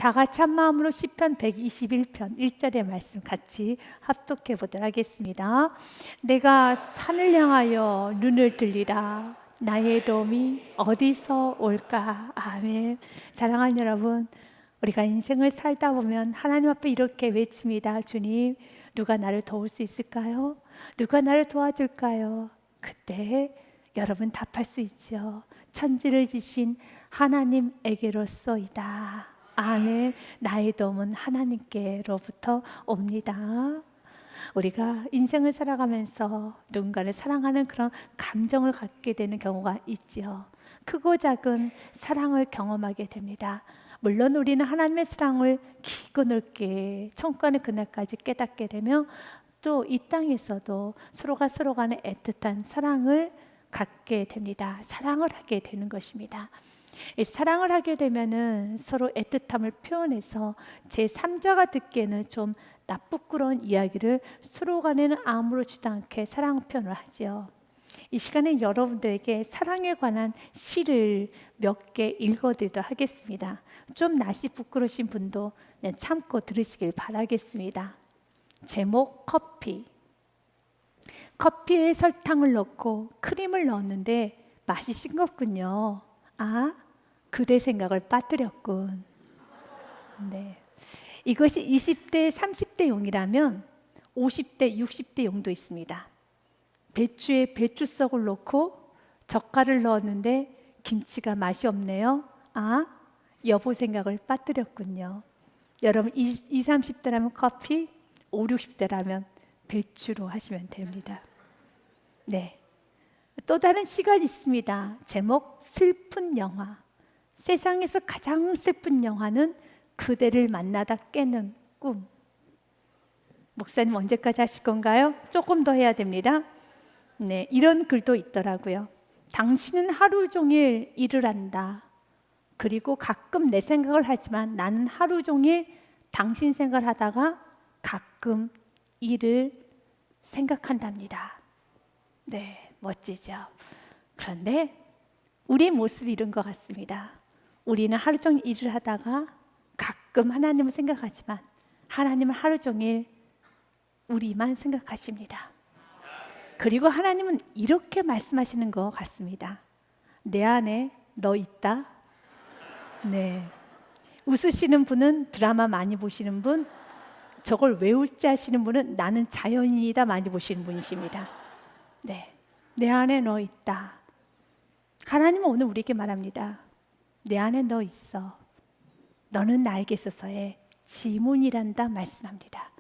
다 같이 한 마음으로 시편 121편 1절의 말씀 같이 합독해 보도록 하겠습니다. 내가 산을 향하여 눈을 들리라. 나의 도움이 어디서 올까? 아멘. 사랑하는 여러분, 우리가 인생을 살다 보면 하나님 앞에 이렇게 외칩니다. 주님, 누가 나를 도울 수 있을까요? 누가 나를 도와줄까요? 그때 여러분 답할 수 있죠. 천지를 지신 하나님에게로서이다. 아멘. 나의 도움은 하나님께로부터 옵니다. 우리가 인생을 살아가면서 누군가를 사랑하는 그런 감정을 갖게 되는 경우가 있지요. 크고 작은 사랑을 경험하게 됩니다. 물론 우리는 하나님의 사랑을 깊고 넓게 천국 가는 그날까지 깨닫게 되며 또 이 땅에서도 서로가 서로 간에 애틋한 사랑을 갖게 됩니다. 사랑을 하게 되는 것입니다. 사랑을 하게 되면은 서로 애틋함을 표현해서 제3자가 듣기에는 좀 나쁘끄러운 이야기를 서로 간에는 아무렇지도 않게 사랑 표현을 하지요. 이 시간에 여러분들에게 사랑에 관한 시를 몇 개 읽어드리도록 하겠습니다. 좀 낯이 부끄러우신 분도 그냥 참고 들으시길 바라겠습니다. 제목 커피. 커피에 설탕을 넣고 크림을 넣었는데 맛이 싱겁군요. 아, 그대 생각을 빠뜨렸군. 네. 이것이 20대, 30대 용이라면 50대, 60대 용도 있습니다. 배추에 배추석을 넣고 젓갈을 넣었는데 김치가 맛이 없네요. 아, 여보 생각을 빠뜨렸군요. 여러분 20, 30대라면 커피, 5, 60대라면 배추로 하시면 됩니다. 네. 또 다른 시가 있습니다. 제목 슬픈 영화. 세상에서 가장 슬픈 영화는 그대를 만나다 깨는 꿈. 목사님 언제까지 하실 건가요? 조금 더 해야 됩니다. 네, 이런 글도 있더라고요. 당신은 하루 종일 일을 한다. 그리고 가끔 내 생각을 하지만 나는 하루 종일 당신 생각을 하다가 가끔 일을 생각한답니다. 네, 멋지죠. 그런데 우리의 모습이 이런 것 같습니다. 우리는 하루 종일 일을 하다가 가끔 하나님을 생각하지만 하나님은 하루 종일 우리만 생각하십니다. 그리고 하나님은 이렇게 말씀하시는 것 같습니다. 내 안에 너 있다. 네. 웃으시는 분은 드라마 많이 보시는 분, 저걸 왜 웃지 하시는 분은 나는 자연인이다 많이 보시는 분이십니다. 네. 내 안에 너 있다. 하나님은 오늘 우리에게 말합니다. 내 안에 너 있어. 너는 나에게 있어서의 지문이란다 말씀합니다.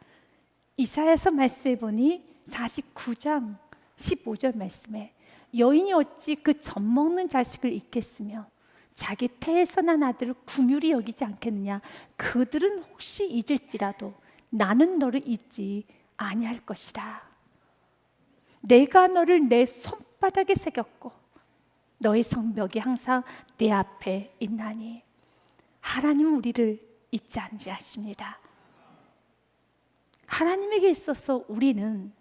이사야서 말씀해 보니 49장 15절 말씀에 여인이 어찌 그 젖먹는 자식을 잊겠으며 자기 태에서 난 아들을 긍휼히 여기지 않겠느냐. 그들은 혹시 잊을지라도 나는 너를 잊지 아니할 것이라. 내가 너를 내 손바닥에 새겼고 너의 성벽이 항상 내 앞에 있나니. 하나님은 우리를 잊지 아니하십니다. 하나님에게 있어서 우리는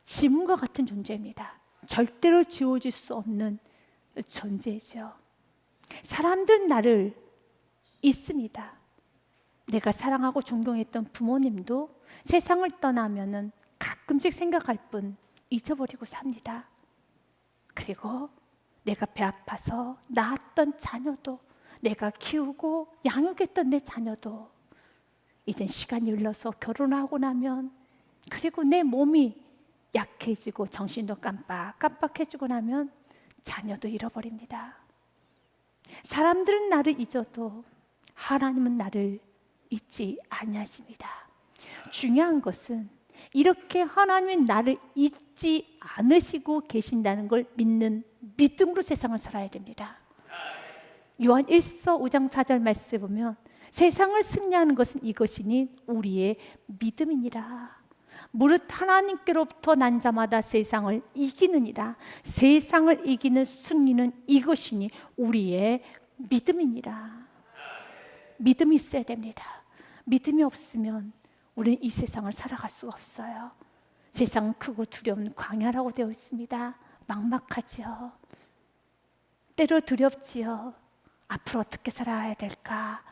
지문과 같은 존재입니다. 절대로 지워질 수 없는 존재죠. 사람들은 나를 잊습니다. 내가 사랑하고 존경했던 부모님도 세상을 떠나면은 가끔씩 생각할 뿐 잊어버리고 삽니다. 그리고 내가 배 아파서 낳았던 자녀도, 내가 키우고 양육했던 내 자녀도 이젠 시간이 흘러서 결혼하고 나면, 그리고 내 몸이 약해지고 정신도 깜빡깜빡해지고 나면 자녀도 잃어버립니다. 사람들은 나를 잊어도 하나님은 나를 잊지 아니하십니다. 중요한 것은 이렇게 하나님이 나를 잊지 않으시고 계신다는 걸 믿는 믿음으로 세상을 살아야 됩니다. 요한 1서 5장 4절 말씀에 보면 세상을 승리하는 것은 이것이니 우리의 믿음이니라. 무릇 하나님께로부터 난 자마다 세상을 이기느니라. 세상을 이기는 승리는 이것이니 우리의 믿음이니라. 믿음이 있어야 됩니다. 믿음이 없으면 우리는 이 세상을 살아갈 수가 없어요. 세상은 크고 두려운 광야라고 되어 있습니다. 막막하지요. 때로 두렵지요. 앞으로 어떻게 살아야 될까?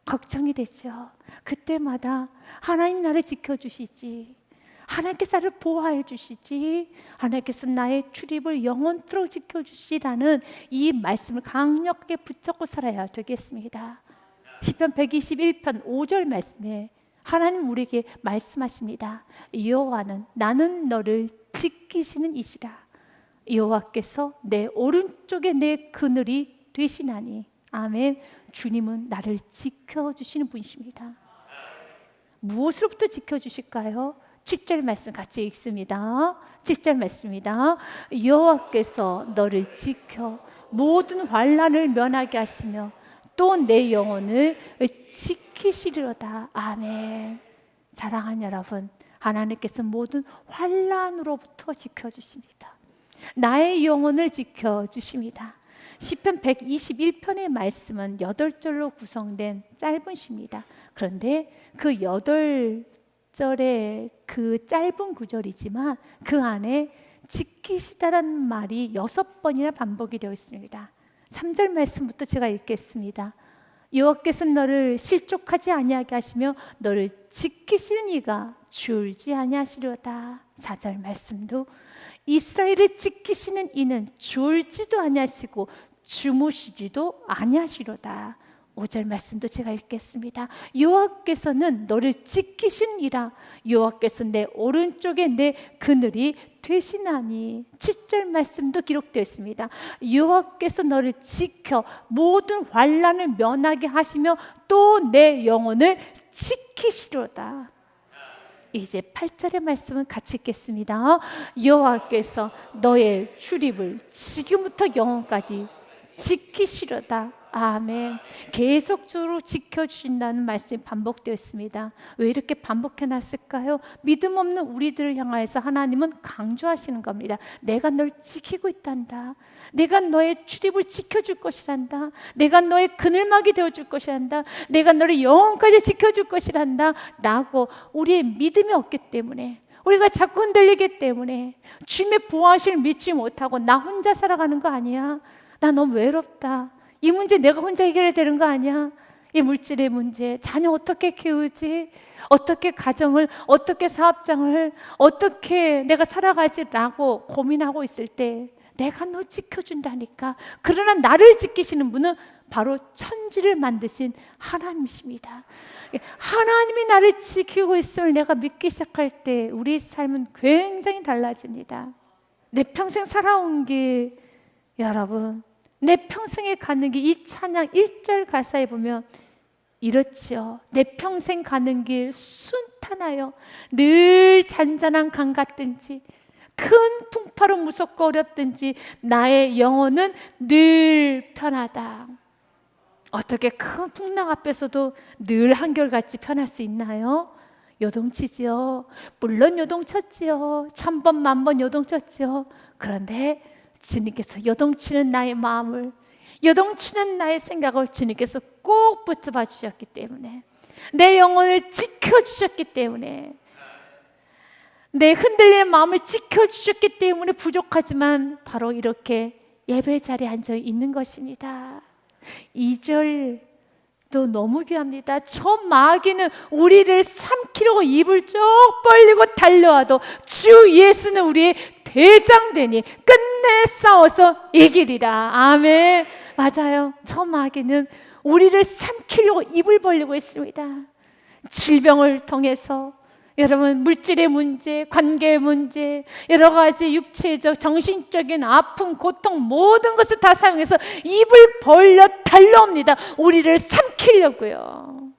걱정이 되죠. 그때마다 하나님 나를 지켜주시지, 하나님께서 나를 보호해 주시지, 하나님께서 나의 출입을 영원토록 지켜주시라는 이 말씀을 강력하게 붙잡고 살아야 되겠습니다. 시편 121편 5절 말씀에 하나님 우리에게 말씀하십니다. 여호와는 나는 너를 지키시는 이시라. 여호와께서 내 오른쪽에 내 그늘이 되시나니. 아멘. 주님은 나를 지켜주시는 분이십니다. 무엇으로부터 지켜주실까요? 7절 말씀 같이 읽습니다. 7절 말씀입니다. 여호와께서 너를 지켜 모든 환난을 면하게 하시며 또 내 영혼을 지키시리로다. 아멘. 사랑하는 여러분, 하나님께서 모든 환난으로부터 지켜주십니다. 나의 영혼을 지켜주십니다. 시편 121편의 말씀은 8절로 구성된 짧은 시입니다. 그런데 그 8절의 그 짧은 구절이지만 그 안에 지키시다라는 말이 6번이나 반복이 되어 있습니다. 3절 말씀부터 제가 읽겠습니다. 여호와께서 너를 실족하지 아니하게 하시며 너를 지키시는 이가 줄지 아니하시려다. 4절 말씀도 이스라엘을 지키시는 이는 졸지도 아니하시고 주무시지도 아니하시로다. 5절 말씀도 제가 읽겠습니다. 여호와께서는 너를 지키시니라. 여호와께서 내 오른쪽에 내 그늘이 되시나니. 7절 말씀도 기록되어 있습니다. 여호와께서 너를 지켜 모든 환난을 면하게 하시며 또 내 영혼을 지키시로다. 이제 8절의 말씀은 같이 읽겠습니다. 여호와께서 너의 출입을 지금부터 영원까지 지키시려다. 아멘. 계속적으로 지켜주신다는 말씀이 반복되어 있습니다. 왜 이렇게 반복해놨을까요? 믿음 없는 우리들을 향하여서 하나님은 강조하시는 겁니다. 내가 널 지키고 있단다. 내가 너의 출입을 지켜줄 것이란다. 내가 너의 그늘막이 되어줄 것이란다. 내가 너를 영원까지 지켜줄 것이란다 라고 우리의 믿음이 없기 때문에, 우리가 자꾸 흔들리기 때문에 주님의 보호하심을 믿지 못하고 나 혼자 살아가는 거 아니야? 나 너무 외롭다. 이 문제 내가 혼자 해결해야 되는 거 아니야? 이 물질의 문제, 자녀 어떻게 키우지? 어떻게 가정을, 어떻게 사업장을, 어떻게 내가 살아가지라고 고민하고 있을 때 내가 너 지켜준다니까. 그러나 나를 지키시는 분은 바로 천지를 만드신 하나님이십니다. 하나님이 나를 지키고 있음을 내가 믿기 시작할 때 우리 삶은 굉장히 달라집니다. 내 평생 살아온 게, 여러분, 내 평생에 가는 길, 이 찬양 1절 가사에 보면 이렇지요. 내 평생 가는 길 순탄하여 늘 잔잔한 강 같든지 큰 풍파로 무섭고 어렵든지 나의 영혼은 늘 편하다. 어떻게 큰 풍랑 앞에서도 늘 한결같이 편할 수 있나요? 요동치지요. 물론 요동쳤지요. 1000번 만번 요동쳤지요. 그런데 주님께서 요동치는 나의 마음을, 요동치는 나의 생각을 주님께서 꼭 붙잡아 주셨기 때문에, 내 영혼을 지켜주셨기 때문에, 내 흔들리는 마음을 지켜주셨기 때문에 부족하지만 바로 이렇게 예배 자리에 앉아 있는 것입니다. 2절도 너무 귀합니다. 저 마귀는 우리를 삼키려고 입을 쭉 벌리고 달려와도 주 예수는 우리의 대장되니 끝내 싸워서 이기리라. 아멘. 맞아요. 저 마귀는 우리를 삼키려고 입을 벌리고 있습니다. 질병을 통해서, 여러분, 물질의 문제, 관계의 문제, 여러 가지 육체적, 정신적인 아픔, 고통, 모든 것을 다 사용해서 입을 벌려 달려옵니다. 우리를 삼키려고요.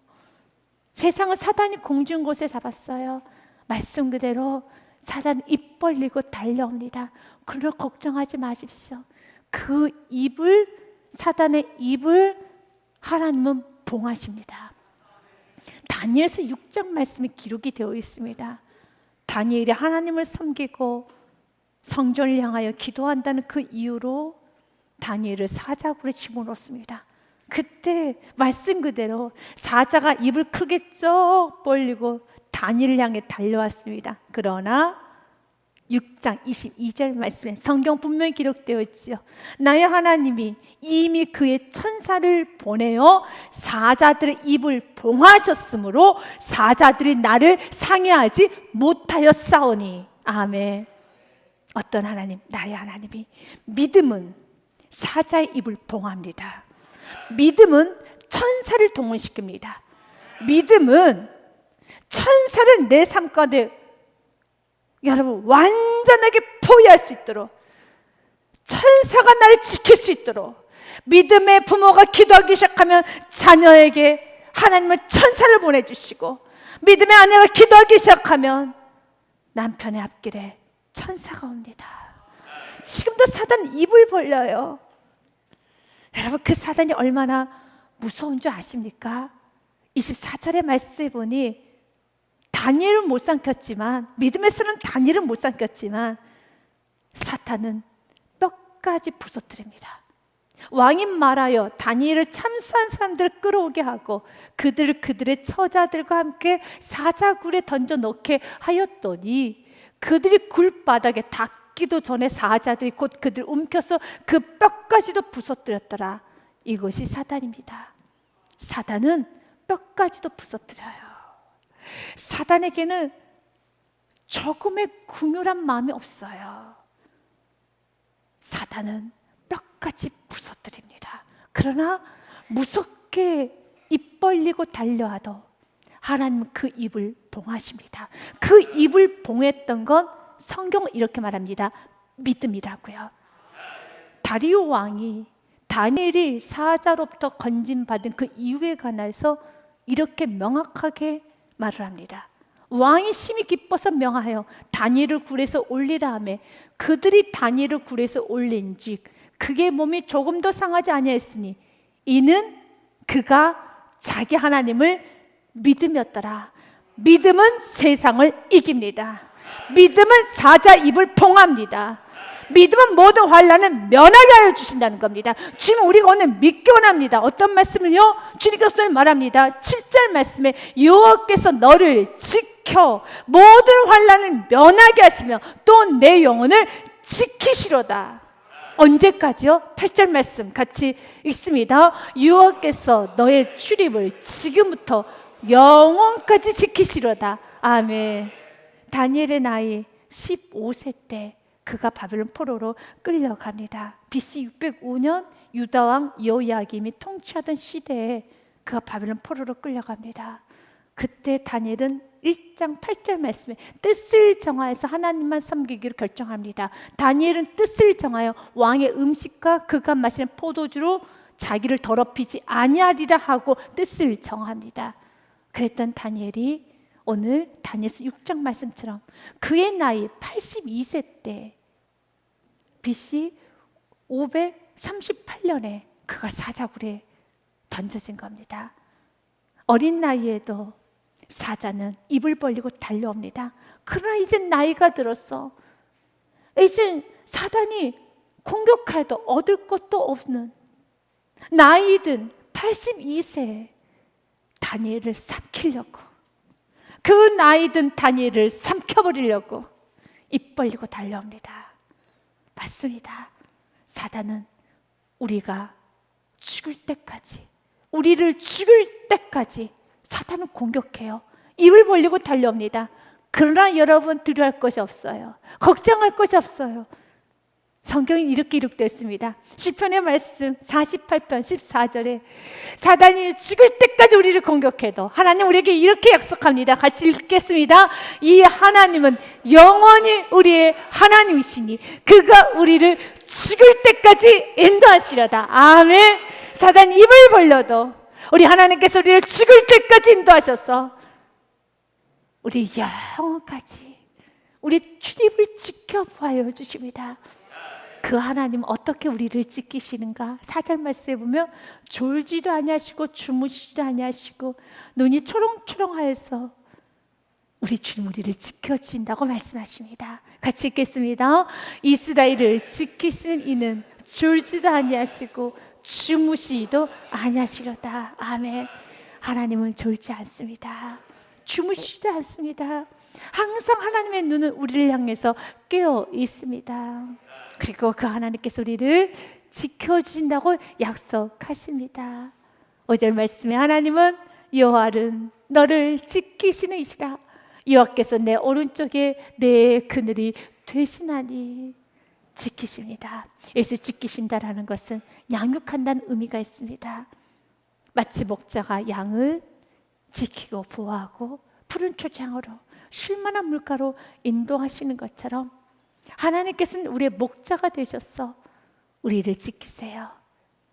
세상은 사단이 공중 곳에 잡았어요. 말씀 그대로 사단 입 벌리고 달려옵니다. 그러나 걱정하지 마십시오. 그 입을, 사단의 입을 하나님은 봉하십니다. 다니엘서 6장 말씀이 기록이 되어 있습니다. 다니엘이 하나님을 섬기고 성전을 향하여 기도한다는 그 이유로 다니엘을 사자굴에 집어넣습니다. 그때 말씀 그대로 사자가 입을 크게 쩍 벌리고 다니엘을 향해 달려왔습니다. 그러나 6장 22절 말씀에 성경 분명히 기록되어 있지요. 나의 하나님이 이미 그의 천사를 보내어 사자들의 입을 봉하셨으므로 사자들이 나를 상해하지 못하였사오니. 아멘. 어떤 하나님? 나의 하나님이. 믿음은 사자의 입을 봉합니다. 믿음은 천사를 동원시킵니다. 믿음은 천사를 내 삶 가운데 여러분 완전하게 포위할 수 있도록, 천사가 나를 지킬 수 있도록, 믿음의 부모가 기도하기 시작하면 자녀에게 하나님은 천사를 보내주시고, 믿음의 아내가 기도하기 시작하면 남편의 앞길에 천사가 옵니다. 지금도 사단 입을 벌려요. 여러분, 그 사단이 얼마나 무서운 줄 아십니까? 24절의 말씀에 보니 다니엘은 못 삼켰지만, 믿음에서는 다니엘은 못 삼켰지만 사탄은 뼈까지 부서뜨립니다. 왕이 말하여 다니엘을 참수한 사람들을 끌어오게 하고 그들을 그들의 처자들과 함께 사자굴에 던져 넣게 하였더니 그들이 굴바닥에 닿기도 전에 사자들이 곧 그들을 움켜서 그 뼈까지도 부서뜨렸더라. 이것이 사단입니다. 사단은 뼈까지도 부서뜨려요. 사단에게는 조금의 긍휼한 마음이 없어요. 사단은 뼈까지 부서뜨립니다. 그러나 무섭게 입 벌리고 달려와도 하나님은 그 입을 봉하십니다. 그 입을 봉했던 건 성경은 이렇게 말합니다. 믿음이라고요. 다리오 왕이 다니엘이 사자로부터 건진받은 그 이유에 관해서 이렇게 명확하게 말을 합니다. 왕이 심히 기뻐서 명하여 다니엘을 굴에서 올리라 하며 그들이 다니엘을 굴에서 올린즉 그의 몸이 조금도 상하지 아니하였으니 이는 그가 자기 하나님을 믿음이었더라. 믿음은 세상을 이깁니다. 믿음은 사자 입을 봉합니다. 믿음은 모든 환난을 면하게 하여 주신다는 겁니다. 지금 우리가 오늘 믿기 원합니다. 어떤 말씀을요? 주님께서 말합니다. 7절 말씀에 여호와께서 너를 지켜 모든 환난을 면하게 하시며 또 내 영혼을 지키시로다. 언제까지요? 8절 말씀 같이 읽습니다. 여호와께서 너의 출입을 지금부터 영원까지 지키시로다. 아멘. 다니엘의 나이 15세 때 그가 바벨론 포로로 끌려갑니다. BC 605년 유다왕 여호야김이 통치하던 시대에 그가 바벨론 포로로 끌려갑니다. 그때 다니엘은 1장 8절 말씀에 뜻을 정하여서 하나님만 섬기기로 결정합니다. 다니엘은 뜻을 정하여 왕의 음식과 그가 마시는 포도주로 자기를 더럽히지 아니하리라 하고 뜻을 정합니다. 그랬던 다니엘이 오늘 다니엘서 6장 말씀처럼 그의 나이 82세 때 BC 538년에 그가 사자굴에 던져진 겁니다. 어린 나이에도 사자는 입을 벌리고 달려옵니다. 그러나 이제 나이가 들었어. 이제 사단이 공격해도 얻을 것도 없는 나이든 82세 다니엘을 삼키려고, 그 나이든 다니엘을 삼켜버리려고 입 벌리고 달려옵니다. 맞습니다. 사단은 우리가 죽을 때까지, 우리를 죽일 때까지 사단은 공격해요. 입을 벌리고 달려옵니다. 그러나 여러분 두려워할 것이 없어요. 걱정할 것이 없어요. 성경이 이렇게 기록되어 있습니다. 시편의 말씀 48편 14절에 사단이 죽을 때까지 우리를 공격해도 하나님 우리에게 이렇게 약속합니다. 같이 읽겠습니다. 이 하나님은 영원히 우리의 하나님이시니 그가 우리를 죽을 때까지 인도하시려다. 아멘. 사단이 입을 벌려도 우리 하나님께서 우리를 죽을 때까지 인도하셔서 우리 영원까지 우리 출입을 지켜봐요 주십니다. 그 하나님 어떻게 우리를 지키시는가? 4절 말씀에 보면 졸지도 아니하시고 주무시지도 아니하시고 눈이 초롱초롱하여서 우리 주님 우리를 지켜주신다고 말씀하십니다. 같이 읽겠습니다. 이스라엘을 지키시는 이는 졸지도 아니하시고 주무시지도 아니하시려다. 아멘. 하나님은 졸지 않습니다. 주무시지 않습니다. 항상 하나님의 눈은 우리를 향해서 깨어 있습니다. 그리고 그 하나님께서 우리를 지켜주신다고 약속하십니다. 5절 말씀에 하나님은 여호와는 너를 지키시는 이시라. 여호와께서 내 오른쪽에 내 그늘이 되시나니. 지키십니다. 여기서 지키신다라는 것은 양육한다는 의미가 있습니다. 마치 목자가 양을 지키고 보호하고 푸른 초장으로 쉴만한 물가로 인도하시는 것처럼 하나님께서는 우리의 목자가 되셔서 우리를 지키세요.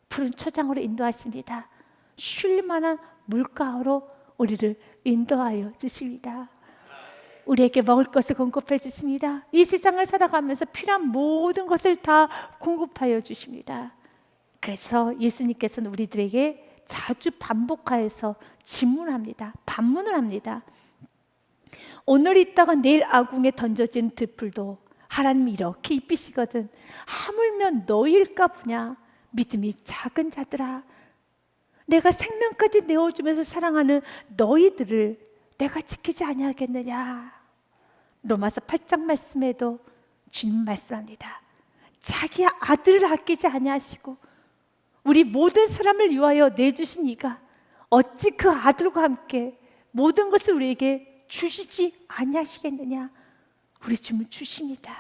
푸른 초장으로 인도하십니다. 쉴만한 물가로 우리를 인도하여 주십니다. 우리에게 먹을 것을 공급해 주십니다. 이 세상을 살아가면서 필요한 모든 것을 다 공급하여 주십니다. 그래서 예수님께서는 우리들에게 자주 반복하여서 질문합니다. 반문을 합니다. 오늘 있다가 내일 아궁에 던져진 들풀도 하나님이 이렇게 입히시거든 하물며 너희일까 보냐. 믿음이 작은 자들아, 내가 생명까지 내어주면서 사랑하는 너희들을 내가 지키지 아니하겠느냐. 로마서 8장 말씀에도 주님 말씀합니다. 자기 아들을 아끼지 아니하시고 우리 모든 사람을 위하여 내주신 이가 어찌 그 아들과 함께 모든 것을 우리에게 주시지 아니하시겠느냐. 우리 주님 주십니다.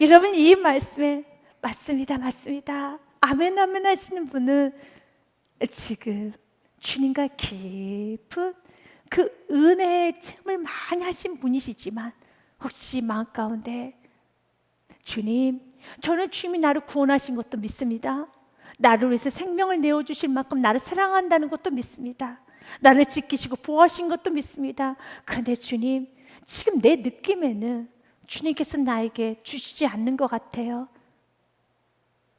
여러분, 이 말씀에 맞습니다, 맞습니다. 아멘 아멘 하시는 분은 지금 주님과 깊은 그 은혜의 체험을 많이 하신 분이시지만 혹시 마음 가운데 주님, 저는 주님이 나를 구원하신 것도 믿습니다. 나를 위해서 생명을 내어주실 만큼 나를 사랑한다는 것도 믿습니다. 나를 지키시고 보호하신 것도 믿습니다. 그런데 주님, 지금 내 느낌에는 주님께서 나에게 주시지 않는 것 같아요.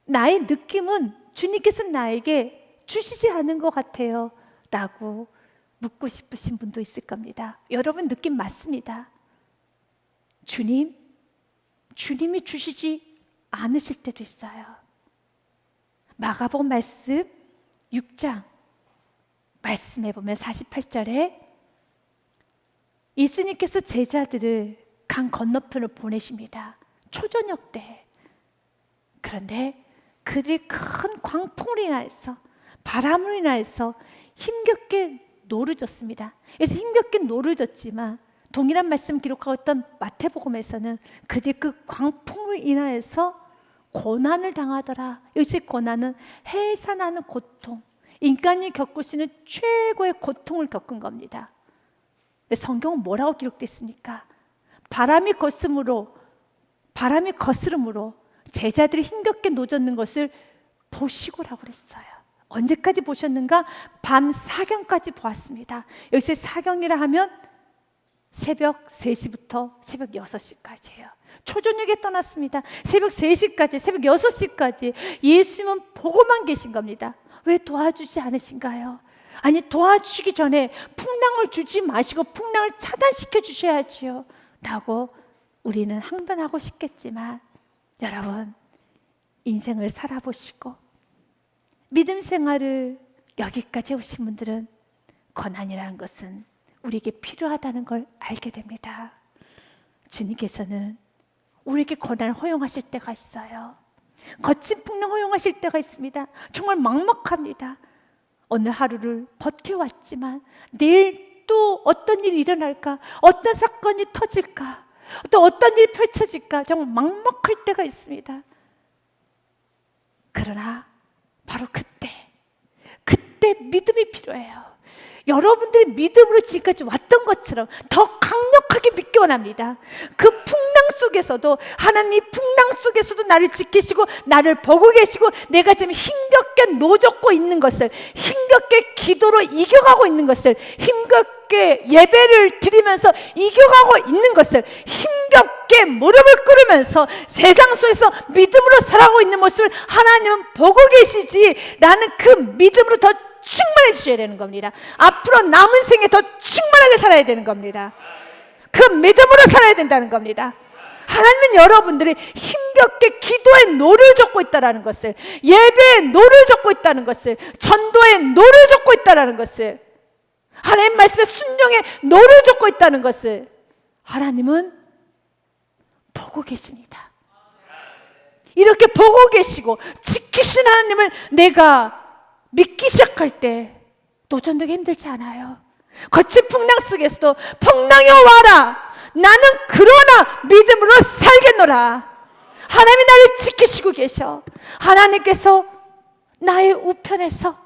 나의 느낌은 주님께서 나에게 주시지 않은 것 같아요 라고 묻고 싶으신 분도 있을 겁니다. 여러분, 느낌 맞습니다. 주님이 주시지 않으실 때도 있어요. 마가복음 말씀 6장 말씀해 보면 48절에 예수님께서 제자들을 강 건너편으로 보내십니다. 초저녁 때. 그런데 그들이 큰 광풍으로 인하여서 바람으로 인하여서 힘겹게 노르졌습니다. 그래서 힘겹게 노르졌지만 동일한 말씀 기록하고 있던 마태복음에서는 그들이 그 광풍으로 인하여서 고난을 당하더라. 여기서 고난은 해산하는 고통, 인간이 겪을 수 있는 최고의 고통을 겪은 겁니다. 근데 성경은 뭐라고 기록됐습니까? 바람이 거스름으로 제자들이 힘겹게 노젓는 것을 보시고라고 그랬어요. 언제까지 보셨는가? 밤 사경까지 보았습니다. 여기서 사경이라 하면 새벽 3시부터 새벽 6시까지예요. 초저녁에 떠났습니다. 새벽 3시까지, 새벽 6시까지 예수님은 보고만 계신 겁니다. 왜 도와주지 않으신가요? 아니, 도와주시기 전에 풍랑을 주지 마시고 풍랑을 차단시켜 주셔야지요 라고 우리는 항변하고 싶겠지만, 여러분, 인생을 살아보시고 믿음 생활을 여기까지 오신 분들은 고난이라는 것은 우리에게 필요하다는 걸 알게 됩니다. 주님께서는 우리에게 고난을 허용하실 때가 있어요. 거친 풍랑 허용하실 때가 있습니다. 정말 막막합니다. 오늘 하루를 버텨왔지만 내일 또 어떤 일이 일어날까? 어떤 사건이 터질까? 또 어떤 일이 펼쳐질까? 정말 막막할 때가 있습니다. 그러나 바로 그때 믿음이 필요해요. 여러분들의 믿음으로 지금까지 왔던 것처럼 더 강력하게 믿기 원합니다. 그 풍랑 속에서도 하나님, 풍랑 속에서도 나를 지키시고 나를 보고 계시고 내가 지금 힘겹게 노젓고 있는 것을, 힘겹게 기도로 이겨가고 있는 것을, 힘겹게 예배를 드리면서 이겨가고 있는 것을, 힘겹게 무릎을 꿇으면서 세상 속에서 믿음으로 살아가고 있는 모습을 하나님은 보고 계시지, 나는 그 믿음으로 더 충만해 주셔야 되는 겁니다. 앞으로 남은 생에 더 충만하게 살아야 되는 겁니다. 그 믿음으로 살아야 된다는 겁니다. 하나님은 여러분들이 힘겹게 기도에 노를 젓고 있다는 것을, 예배에 노를 젓고 있다는 것을, 전도에 노를 젓고 있다는 것을, 하나님 말씀에 순종의 노를 젓고 있다는 것을 하나님은 보고 계십니다. 이렇게 보고 계시고 지키신 하나님을 내가 믿기 시작할 때 도전되기 힘들지 않아요. 거친 풍랑 속에서도 풍랑이 와라, 나는 그러나 믿음으로 살겠노라. 하나님이 나를 지키시고 계셔. 하나님께서 나의 우편에서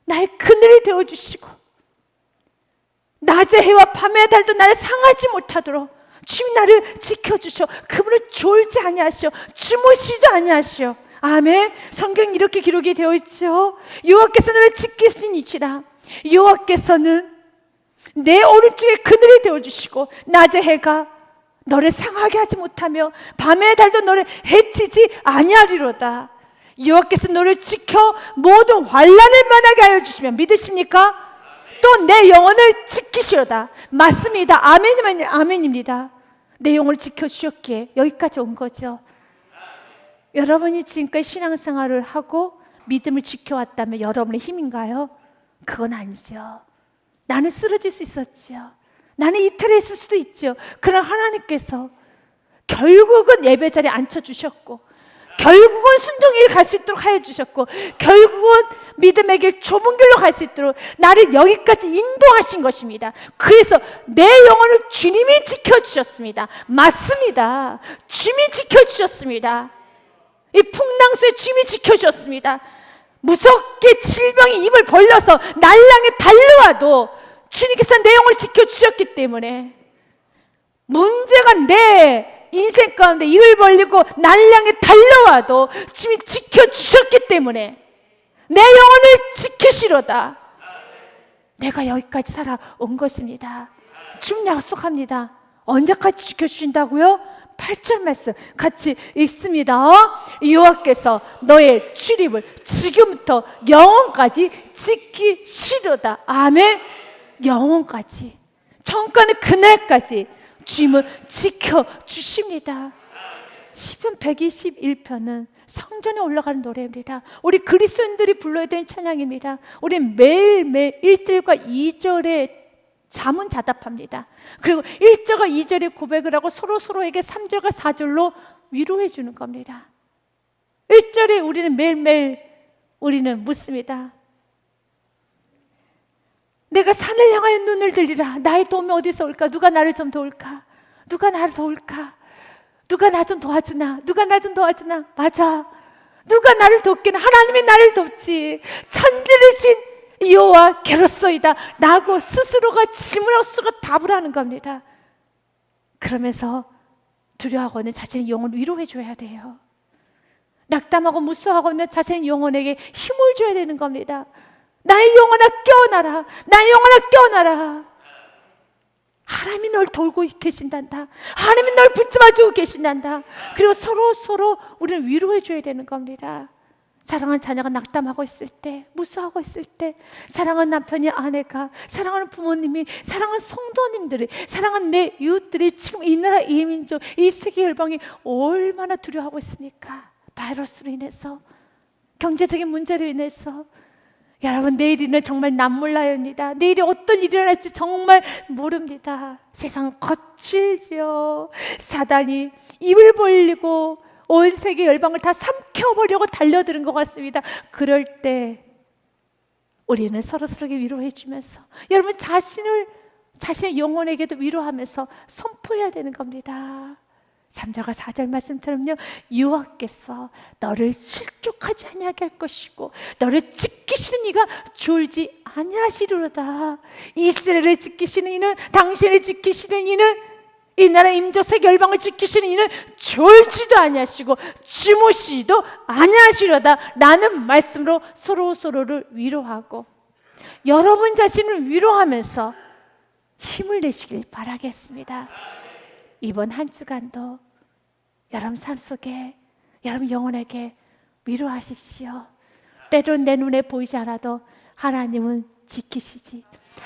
나의 그늘이 되어주시고 낮의 해와 밤의 달도 나를 상하지 못하도록 주님 나를 지켜주셔. 그분을 졸지 아니하시오, 주무시지도 아니하시오. 아멘. 성경 이렇게 기록이 되어 있죠. 여호와께서 너를 지키시니시라. 여호와께서는 내 오른쪽에 그늘이 되어주시고 낮의 해가 너를 상하게 하지 못하며 밤의 달도 너를 해치지 아니하리로다. 여호와께서 너를 지켜 모든 환난을 면하게 하여 주시면 믿으십니까? 또 내 영혼을 지키시로다. 맞습니다. 아멘이면 아멘입니다. 내 영혼을 지켜주셨기에 여기까지 온 거죠. 여러분이 지금까지 신앙생활을 하고 믿음을 지켜왔다면 여러분의 힘인가요? 그건 아니죠. 나는 쓰러질 수 있었죠. 나는 이탈했을 수도 있죠. 그러나 하나님께서 결국은 예배 자리에 앉혀주셨고, 결국은 순종의 길 갈 수 있도록 하여 주셨고, 결국은 믿음의 길 좁은 길로 갈 수 있도록 나를 여기까지 인도하신 것입니다. 그래서 내 영혼을 주님이 지켜주셨습니다. 맞습니다. 주님이 지켜주셨습니다. 이 풍랑 속에 주님이 지켜주셨습니다. 무섭게 질병이 입을 벌려서 날랑에 달려와도 주님께서 내 영혼을 지켜주셨기 때문에, 문제가 내 인생 가운데 입을 벌리고 날랑에 달려와도 주님이 지켜주셨기 때문에 내 영혼을 지키시로다. 내가 여기까지 살아온 것입니다. 주님 약속합니다. 언제까지 지켜주신다고요? 8절 말씀 같이 읽습니다. 여호와께서 너의 출입을 지금부터 영원까지 지키시로다. 아멘. 영원까지, 천가는 그날까지 주님을 지켜주십니다. 시편 121편은 성전에 올라가는 노래입니다. 우리 그리스도인들이 불러야 되는 찬양입니다. 우리 매일매일 1절과 2절에 자문자답합니다. 그리고 1절과 2절에 고백을 하고 서로에게 3절과 4절로 위로해 주는 겁니다. 1절에 우리는 매일매일 우리는 묻습니다. 내가 산을 향하여 눈을 들리라. 나의 도움이 어디서 올까? 누가 나를 좀 도울까? 누가 나를 도울까? 누가 나 좀 도와주나? 누가 나 좀 도와주나? 맞아. 누가 나를 돕기는 하나님이 나를 돕지. 천지르신 여호와 괴롭소이다 라고 스스로가 질문하고 스스로가 답을 하는 겁니다. 그러면서 두려워하고 있는 자신의 영혼을 위로해 줘야 돼요. 낙담하고 무서워하고 있는 자신의 영혼에게 힘을 줘야 되는 겁니다. 나의 영혼아 깨어나라. 나의 영혼아 깨어나라. 하나님이 널 돌고 계신단다. 하나님이 널 붙잡아주고 계신단다. 그리고 서로 우리는 위로해 줘야 되는 겁니다. 사랑하는 자녀가 낙담하고 있을 때, 무서워하고 있을 때, 사랑하는 남편이, 아내가, 사랑하는 부모님이, 사랑하는 성도님들이, 사랑하는 내 이웃들이 지금 이 나라, 이 민족, 이 세계 열방이 얼마나 두려워하고 있습니까? 바이러스로 인해서, 경제적인 문제로 인해서. 여러분, 내일이는 정말 남몰라요입니다. 내일이 어떤 일이 일어날지 정말 모릅니다. 세상 거칠죠. 사단이 입을 벌리고 온 세계 열방을 다 삼켜보려고 달려드는 것 같습니다. 그럴 때 우리는 서로에게 위로해 주면서, 여러분 자신의 영혼에게도 위로하면서 선포해야 되는 겁니다. 3절과 4절 말씀처럼요, 여호와께서 너를 실족하지 아니하게 할 것이고 너를 지키시는 이가 졸지 아니하시리로다. 이스라엘을 지키시는 이는, 당신을 지키시는 이는, 이 나라 임조 세계 열방을 지키시는 이는 졸지도 아니하시고 주무시지도 아니하시려다. 라는 말씀으로 서로를 위로하고 여러분 자신을 위로하면서 힘을 내시길 바라겠습니다. 이번 한 주간도 여러분 삶 속에, 여러분 영혼에게 위로하십시오. 때론 내 눈에 보이지 않아도 하나님은 지키시지,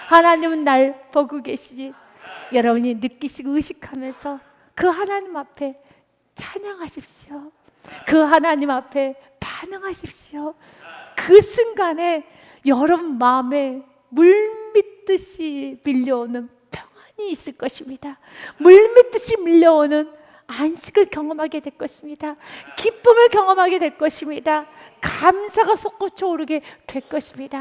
하나님은 날 보고 계시지. 여러분이 느끼시고 의식하면서 그 하나님 앞에 찬양하십시오. 그 하나님 앞에 반응하십시오. 그 순간에 여러분 마음에 물 밀듯이 밀려오는 평안이 있을 것입니다. 물밀듯이 밀려오는 안식을 경험하게 될 것입니다. 기쁨을 경험하게 될 것입니다. 감사가 솟구쳐 오르게 될 것입니다.